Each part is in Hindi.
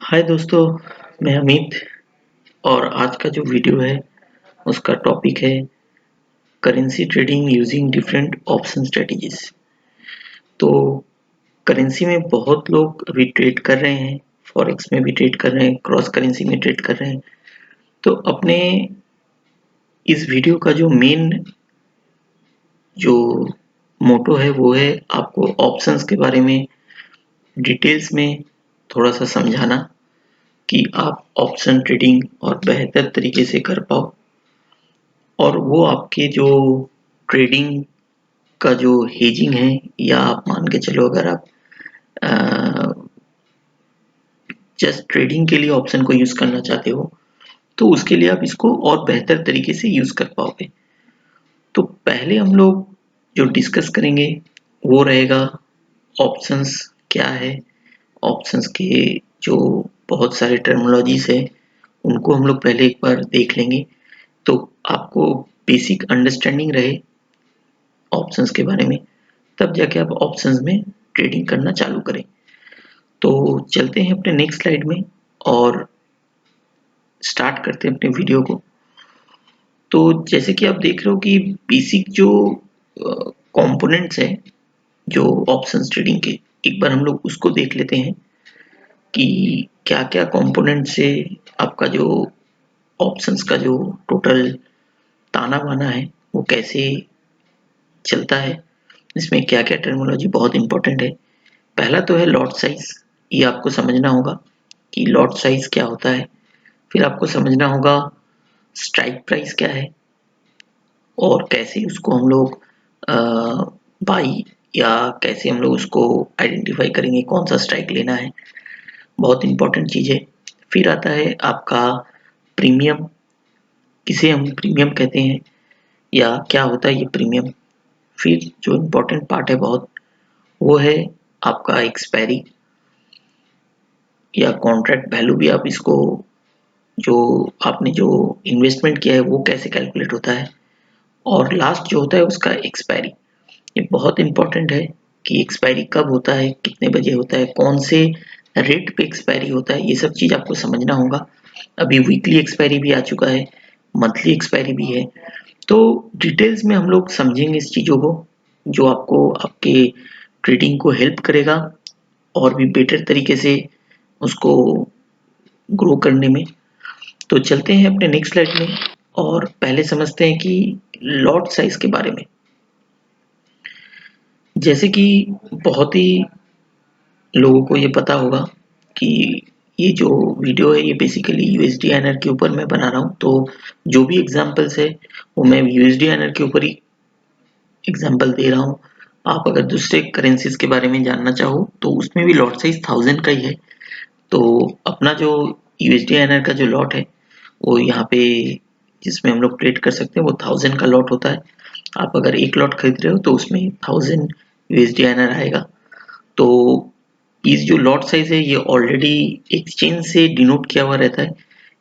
हाय दोस्तों, मैं अमित। और आज का जो वीडियो है उसका टॉपिक है currency trading using different option strategies. तो करेंसी में बहुत लोग अभी ट्रेड कर रहे हैं, फॉरेक्स में भी ट्रेड कर रहे हैं, क्रॉस करेंसी में ट्रेड कर रहे हैं। तो अपने इस वीडियो का जो मेन जो मोटो है वो है आपको ऑप्शंस के बारे में डिटेल्स में थोड़ा सा समझाना कि आप ऑप्शन ट्रेडिंग और बेहतर तरीके से कर पाओ, और वो आपके जो ट्रेडिंग का जो हेजिंग है, या आप मान के चलो अगर आप जस्ट ट्रेडिंग के लिए ऑप्शन को यूज करना चाहते हो तो उसके लिए आप इसको और बेहतर तरीके से यूज कर पाओगे। तो पहले हम लोग जो डिस्कस करेंगे वो रहेगा ऑप्शंस क्या है। ऑप्शंस के जो बहुत सारे टर्मिनोलॉजीज है उनको हम लोग पहले एक बार देख लेंगे, तो आपको बेसिक अंडरस्टैंडिंग रहे ऑप्शंस के बारे में, तब जाके आप ऑप्शंस में ट्रेडिंग करना चालू करें। तो चलते हैं अपने नेक्स्ट स्लाइड में और स्टार्ट करते हैं अपने वीडियो को। तो जैसे कि आप देख रहे हो कि बेसिक जो कंपोनेंट्स हैं जो ऑप्शंस ट्रेडिंग के, एक बार हम लोग उसको देख लेते हैं कि क्या क्या कंपोनेंट से आपका जो ऑप्शंस का जो टोटल ताना बाना है वो कैसे चलता है, इसमें क्या क्या टर्मिनोलॉजी बहुत इंपॉर्टेंट है। पहला तो है लॉट साइज। ये आपको समझना होगा कि लॉट साइज क्या होता है। फिर आपको समझना होगा स्ट्राइक प्राइस क्या है और कैसे उसको हम लोग बाई या कैसे हम लोग उसको आइडेंटिफाई करेंगे कौन सा स्ट्राइक लेना है, बहुत इंपॉर्टेंट चीज़ है। फिर आता है आपका प्रीमियम, किसे हम प्रीमियम कहते हैं या क्या होता है ये प्रीमियम। फिर जो इम्पोर्टेंट पार्ट है बहुत, वो है आपका एक्सपायरी या कॉन्ट्रैक्ट वैल्यू भी आप इसको, जो आपने जो इन्वेस्टमेंट किया है वो कैसे कैलकुलेट होता है। और लास्ट जो होता है उसका एक्सपायरी। ये बहुत इंपॉर्टेंट है कि एक्सपायरी कब होता है, कितने बजे होता है, कौन से रेट पे एक्सपायरी होता है, ये सब चीज़ आपको समझना होगा। अभी वीकली एक्सपायरी भी आ चुका है, मंथली एक्सपायरी भी है। तो डिटेल्स में हम लोग समझेंगे इस चीज़ों को, जो आपको आपके ट्रेडिंग को हेल्प करेगा और भी बेटर तरीके से उसको ग्रो करने में। तो चलते हैं अपने नेक्स्ट स्लाइड में और पहले समझते हैं कि लॉट साइज के बारे में। जैसे कि बहुत ही लोगों को ये पता होगा कि ये जो वीडियो है ये बेसिकली यूएसडी एनआर के ऊपर मैं बना रहा हूँ। तो जो भी एग्जांपल्स है वो मैं यूएसडी एनआर के ऊपर ही एग्जांपल दे रहा हूँ। आप अगर दूसरे करेंसीज के बारे में जानना चाहो तो उसमें भी लॉट साइज 1000 का ही है। तो अपना जो यूएसडी एनआर का जो लॉट है वो यहाँ पे जिसमें हम लोग ट्रेड कर सकते हैं वो 1000 का लॉट होता है। आप अगर एक लॉट खरीद रहे हो तो उसमें 1000 यूएसडी एनआर आएगा। तो इस जो लॉट साइज है ये ऑलरेडी एक्सचेंज से डिनोट किया हुआ रहता है।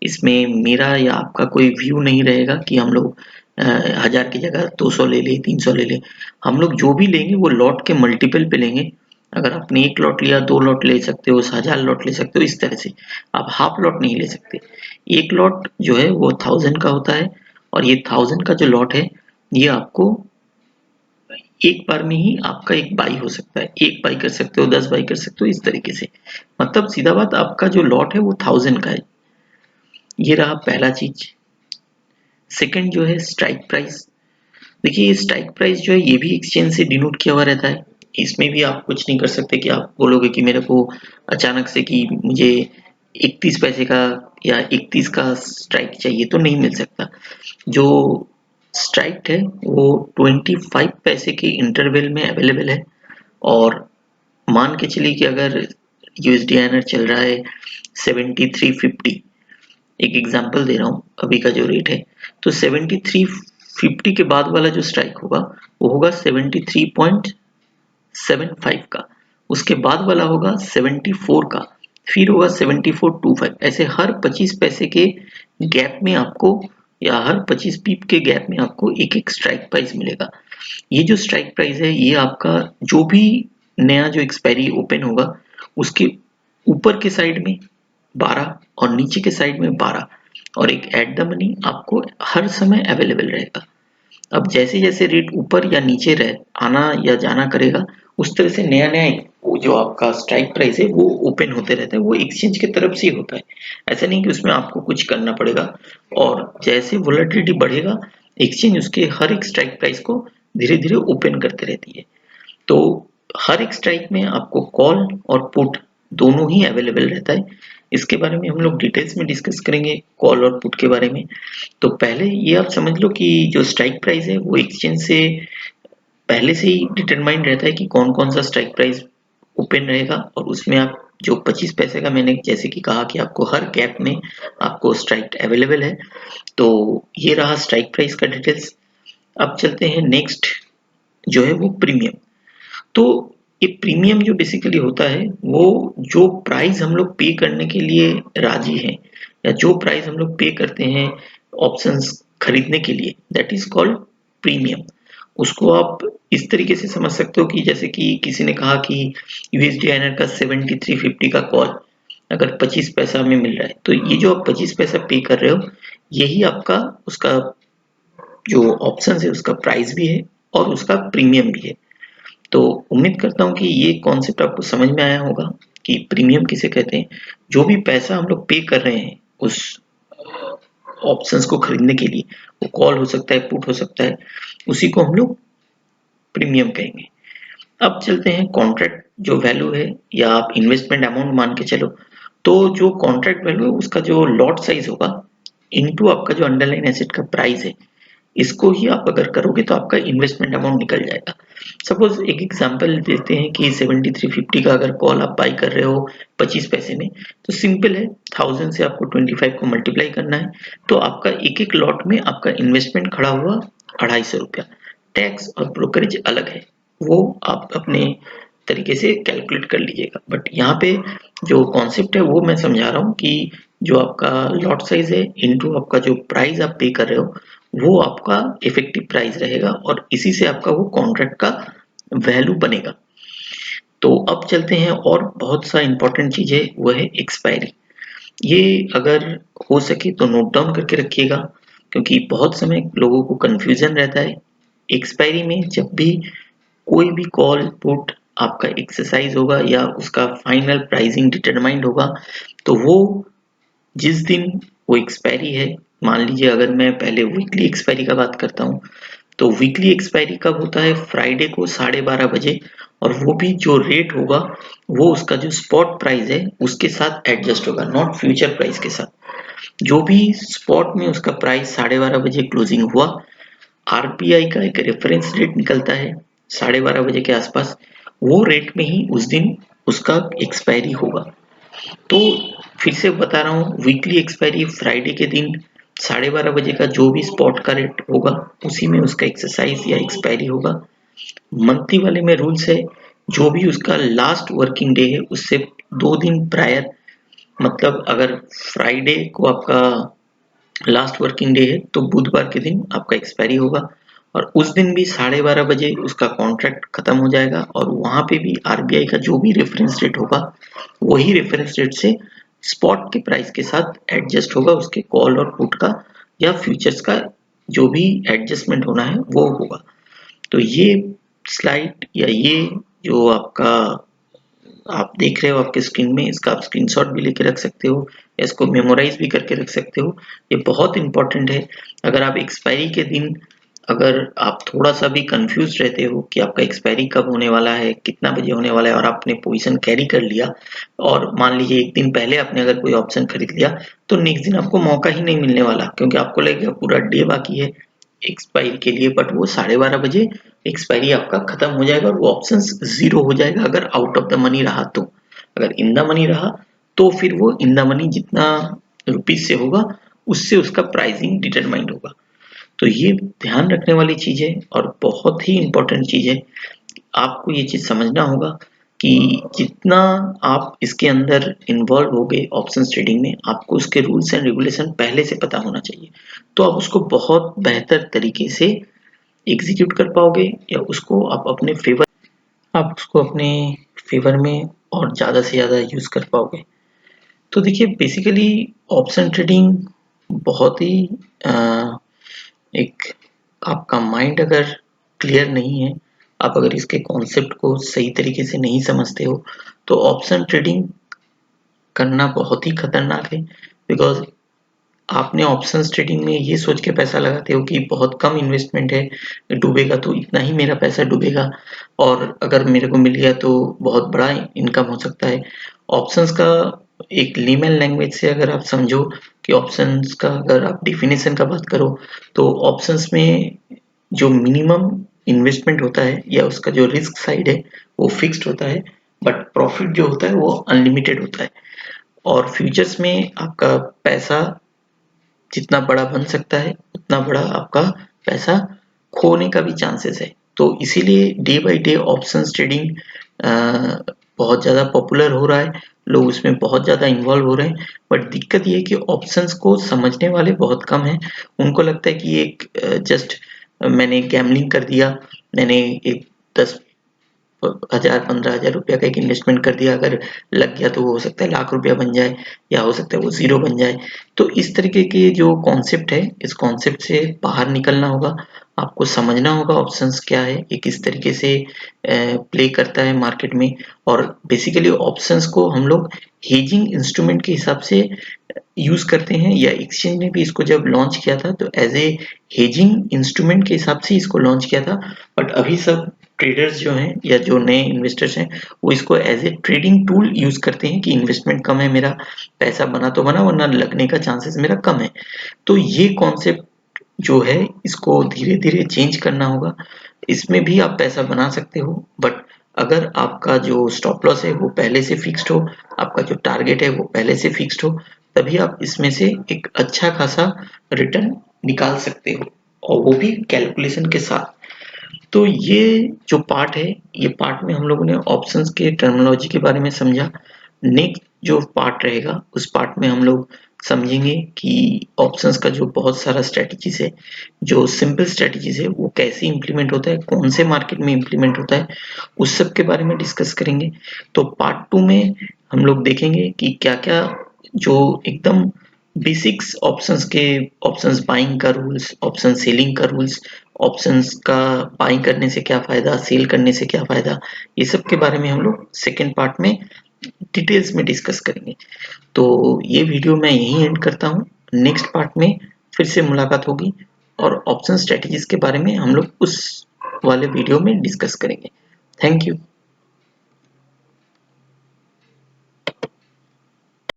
इसमें मेरा या आपका कोई व्यू नहीं रहेगा कि हम लोग 1000 की जगह 200 ले लें, 300 ले लें। हम लोग जो भी लेंगे वो लॉट के मल्टीपल पे लेंगे। अगर आपने एक लॉट लिया, 2 लॉट ले सकते हो, 1000 लॉट ले सकते हो, इस तरह से। आप हाफ लॉट नहीं ले सकते। एक लॉट जो है वो 1000 का होता है, और ये 1000 का जो लॉट है ये आपको एक बार में ही आपका एक बाई हो सकता है। एक बाई कर सकते हो, 10 बाई कर सकते हो, इस तरीके से। मतलब सीधा बात, आपका जो लॉट है वो 1000 का है। ये रहा पहला चीज। सेकंड जो है स्ट्राइक प्राइस। देखिए ये स्ट्राइक प्राइस जो है ये भी एक्सचेंज से डिनोट किया हुआ रहता है। इसमें भी आप कुछ नहीं कर सकते कि आप बोलोगे कि मेरे को अचानक से कि मुझे 31 पैसे का या 31 का स्ट्राइक चाहिए, तो नहीं मिल सकता। जो स्ट्राइक है वो 25 पैसे के इंटरवल में अवेलेबल है। और मान के चलिए कि अगर यूएसडी आईएनआर चल रहा है 73.50, एक एग्जांपल दे रहा हूँ अभी का जो रेट है, तो 73.50 के बाद वाला जो स्ट्राइक होगा वो होगा 73.75 का। उसके बाद वाला होगा 74 का, फिर होगा 74.25। ऐसे हर 25 पैसे के गैप में आपको, या हर 25 पीप के गैप में आपको एक एक स्ट्राइक प्राइस मिलेगा। ये जो स्ट्राइक प्राइस है ये आपका जो भी नया जो एक्सपायरी ओपन होगा उसके ऊपर के साइड में 12 और नीचे के साइड में 12 और एक एट द मनी आपको हर समय अवेलेबल रहेगा। अब जैसे-जैसे रेट ऊपर या नीचे रहे आना या जाना करेगा, उस तरह से नया-नया वो जो आपका स्ट्राइक प्राइस है वो ओपन होते रहता है, वो एक्सचेंज की तरफ से ही होता है। ऐसा नहीं कि उसमें आपको कुछ करना पड़ेगा और जैसे वोलेटिलिटी बढ़ेगा, एक्सचेंज उसके हर एक स्ट्राइक प्राइस को धीरे-धीरे ओपन करते रहती है। तो हर एक स्ट्राइक में आपको कॉल और पुट दोनों ही अवेलेबल रहता है। इसके बारे में हम लोग डिटेल्स में डिस्कस करेंगे कॉल और पुट के बारे में। तो पहले ये आप समझ लो कि जो स्ट्राइक प्राइस है वो एक्सचेंज से पहले से ही डिटरमाइंड रहता है कि कौन-कौन सा स्ट्राइक प्राइस ओपन रहेगा और उसमें आप जो 25 पैसे का मैंने जैसे कि कहा कि आपको हर गैप में आपको स्ट्राइक अवेलेबल है। तो ये रहा स्ट्राइक प्राइस का डिटेल्स। अब चलते हैं नेक्स्ट जो है वो प्रीमियम। तो ये प्रीमियम जो बेसिकली होता है वो जो प्राइस हम लोग पे करने के लिए राजी हैं या जो प्राइस हम लोग पे करते हैं ऑप्शंस खरीदने के लिए दैट इज कॉल्ड प्रीमियम। उसको आप इस तरीके से समझ सकते हो कि जैसे कि किसी ने कहा कि यूएसडी आईएनआर का 7350 का कॉल अगर 25 पैसा में मिल रहा है तो ये जो आप 25 पैसा पे कर रहे हो यही आपका उसका जो ऑप्शन है उसका प्राइस भी है और उसका प्रीमियम भी है। तो उम्मीद करता हूँ कि ये कॉन्सेप्ट आपको समझ में आया होगा कि प्रीमियम किसे कहते हैं। जो भी पैसा हम लोग पे कर रहे हैं उस ऑप्शंस को खरीदने के लिए, वो कॉल हो सकता है, पुट हो सकता है, उसी को हम लोग प्रीमियम कहेंगे। अब चलते हैं कॉन्ट्रैक्ट जो वैल्यू है या आप इन्वेस्टमेंट अमाउंट मान के चलो, तो जो कॉन्ट्रैक्ट वैल्यू है उसका जो लॉट साइज होगा इनटू आपका जो अंडरलाइन एसेट का प्राइस है, इसको ही आप अगर करोगे तो आपका इन्वेस्टमेंट अमाउंट निकल जाएगा। सपोज एक एग्जांपल देते हैं कि 7350 का अगर कॉल आप बाई कर रहे हो 25 पैसे में, तो सिंपल है 1000 से आपको 25 को मल्टीप्लाई करना है, तो आपका एक एक लॉट में आपका इन्वेस्टमेंट खड़ा हुआ 250 रुपया। टैक्स और ब्रोकरेज अलग है, वो आप अपने तरीके से कैलकुलेट कर लीजिएगा। बट यहाँ पे जो कॉन्सेप्ट है वो मैं समझा रहा हूँ कि जो आपका लॉट साइज है इनटू आपका जो प्राइस आप पे कर रहे हो वो आपका इफेक्टिव प्राइस रहेगा और इसी से आपका वो कॉन्ट्रैक्ट का वैल्यू बनेगा। तो अब चलते हैं और बहुत सा इंपॉर्टेंट चीज है वो है एक्सपायरी। ये अगर हो सके तो नोट डाउन करके रखिएगा क्योंकि बहुत समय लोगों को कंफ्यूजन रहता है। एक्सपायरी में जब भी कोई भी कॉल पुट आपका एक्सरसाइज होगा या उसका फाइनल प्राइसिंग डिटरमाइंड होगा तो वो जिस दिन वो एक्सपायरी है, मान लीजिए अगर मैं पहले वीकली एक्सपायरी का बात करता हूँ तो वीकली एक्सपायरी कब होता है? फ्राइडे को 12:30 बजे और वो भी जो रेट होगा वो उसका जो स्पॉट प्राइस है उसके साथ एडजस्ट होगा, नॉट फ्यूचर प्राइस के साथ। जो भी स्पॉट में उसका प्राइस 12:30 बजे क्लोजिंग हुआ, आरबीआई का एक रेफरेंस रेट निकलता है 12:30 बजे के आसपास, वो रेट में ही उस दिन उसका एक्सपायरी होगा। तो फिर से बता रहा हूँ, वीकली एक्सपायरी फ्राइडे के दिन 12:30 बजे का जो भी स्पॉट का रेट होगा उसी में उसका एक्सरसाइज या एक्सपायरी होगा। मंथली वाले में रूल्स है, जो भी उसका लास्ट वर्किंग डे है उससे 2 दिन प्रायर, मतलब अगर फ्राइडे को आपका लास्ट वर्किंग डे है तो बुधवार के दिन आपका एक्सपायरी होगा और उस दिन भी 12:30 बजे उसका कॉन्ट्रैक्ट खत्म हो जाएगा और वहां पे भी आरबीआई का जो भी रेफरेंस रेट होगा वही रेफरेंस रेट से स्पॉट के प्राइस के साथ एडजस्ट होगा उसके कॉल और पुट का या फ्यूचर्स का जो भी एडजस्टमेंट होना है वो होगा। तो ये स्लाइड या ये जो आपका आप देख रहे हो आपके स्क्रीन में, इसका आप स्क्रीनशॉट भी लेके रख सकते हो या इसको मेमोराइज भी करके रख सकते हो। ये बहुत इंपॉर्टेंट है। अगर आप एक्सपायरी के दिन अगर आप थोड़ा सा भी कंफ्यूज रहते हो कि आपका एक्सपायरी कब होने वाला है, कितना बजे होने वाला है और आपने पोजीशन कैरी कर लिया और मान लीजिए एक दिन पहले आपने अगर कोई ऑप्शन खरीद लिया तो नेक्स्ट दिन आपको मौका ही नहीं मिलने वाला क्योंकि आपको लगेगा पूरा डे बाकी है एक्सपायरी के लिए, बट वो 12:30 बजे एक्सपायरी आपका खत्म हो जाएगा और वो ऑप्शन जीरो हो जाएगा अगर आउट ऑफ द मनी रहा तो। अगर इन द मनी रहा तो फिर वो इन द मनी जितना रुपीज से होगा उससे उसका प्राइसिंग डिटरमाइंड होगा। तो ये ध्यान रखने वाली चीज है और बहुत ही इंपॉर्टेंट चीज है। आपको ये चीज समझना होगा कि जितना आप इसके अंदर इन्वॉल्व होगे ऑप्शन ट्रेडिंग में, आपको उसके रूल्स एंड रेगुलेशन पहले से पता होना चाहिए, तो आप उसको बहुत बेहतर तरीके से एग्जीक्यूट कर पाओगे या उसको आप उसको अपने फेवर में और ज़्यादा से ज़्यादा यूज़ कर पाओगे। तो देखिए बेसिकली ऑप्शन ट्रेडिंग बहुत ही एक आपका माइंड अगर क्लियर नहीं है, आप अगर इसके कॉन्सेप्ट को सही तरीके से नहीं समझते हो, तो ऑप्शन ट्रेडिंग करना बहुत ही खतरनाक है। बिकॉज़ आपने ऑप्शंस ट्रेडिंग में ये सोच के पैसा लगाते हो कि बहुत कम इन्वेस्टमेंट है, डूबेगा तो इतना ही मेरा पैसा डूबेगा और अगर मेरे को मिल गया तो बहुत बड़ा इनकम हो सकता है। ऑप्शंस का एक लेमन लैंग्वेज से अगर आप समझो कि ऑप्शंस का अगर आप डेफिनेशन का बात करो, तो ऑप्शंस में जो मिनिमम इन्वेस्टमेंट होता है या उसका जो रिस्क साइड है वो फिक्स्ड होता है, बट प्रॉफिट जो होता है वो अनलिमिटेड होता है। और फ्यूचर्स में आपका पैसा जितना बड़ा बन सकता है उतना बड़ा आपका पैसा खोने का भी चांसेस है। तो इसीलिए day by day options trading बहुत ज़्यादा पॉपुलर हो रहा है, लोग उसमें बहुत ज़्यादा इन्वॉल्व हो रहे हैं। बट दिक्कत ये है कि ऑप्शंस को समझने वाले बहुत कम हैं। उनको लगता है कि एक जस्ट मैंने गैम्बलिंग कर दिया, मैंने एक 10 1000 15,000 रुपया का एक इन्वेस्टमेंट कर दिया, अगर लग गया तो हो सकता है लाख रुपया बन जाए या हो सकता है वो ज़ीरो बन जाए। तो इस तरीके के जो कॉन्सेप्ट है, इस कॉन्सेप्ट से बाहर निकलना होगा, आपको समझना होगा ऑप्शंस क्या है, ये किस तरीके से प्ले करता है मार्केट में। और बेसिकली ऑप्शंस को हम लोग हेजिंग इंस्ट्रूमेंट के हिसाब से यूज़ करते हैं, या एक्सचेंज ने भी इसको जब लॉन्च किया था तो एज ए हेजिंग इंस्ट्रूमेंट के हिसाब से इसको लॉन्च किया था। बट अभी सब ट्रेडर्स जो हैं या जो नए इन्वेस्टर्स हैं वो इसको as a trading tool use करते हैं कि इन्वेस्टमेंट कम है मेरा, पैसा बना तो बना वरना लगने का चांसेस मेरा कम है। तो ये कॉन्सेप्ट जो है इसको धीरे-धीरे चेंज करना होगा। इसमें भी आप पैसा बना सकते हो, बट अगर आपका जो स्टॉप लॉस है वो पहले से फिक्स्ड हो, आपका जो टारगेट है वो पहले से फिक्स्ड हो, तभी आप इसमें से एक अच्छा खासा रिटर्न निकाल सकते हो, और वो भी कैलकुलेशन के साथ। तो ये जो पार्ट है, ये पार्ट में हम लोगों ने ऑप्शंस के टर्मिनोलॉजी के बारे में समझा। नेक्स्ट जो पार्ट रहेगा उस पार्ट में हम लोग समझेंगे कि ऑप्शंस का जो बहुत सारा स्ट्रेटजीज है, जो सिंपल स्ट्रेटजीज है वो कैसे इम्प्लीमेंट होता है, कौन से मार्केट में इम्प्लीमेंट होता है, उस सब के बारे में डिस्कस करेंगे। तो पार्ट 2 में हम लोग देखेंगे कि क्या-क्या जो एकदम बेसिक्स ऑप्शंस के, ऑप्शंस बाइंग का रूल्स, ऑप्शन सेलिंग का रूल्स, ऑप्शंस का बाइंग करने से क्या फ़ायदा, सेल करने से क्या फ़ायदा, ये सब के बारे में हम लोग सेकंड पार्ट में डिटेल्स में डिस्कस करेंगे। तो ये वीडियो मैं यहीं एंड करता हूँ। नेक्स्ट पार्ट में फिर से मुलाकात होगी और ऑप्शन स्ट्रेटजीज के बारे में हम लोग उस वाले वीडियो में डिस्कस करेंगे। Thank you.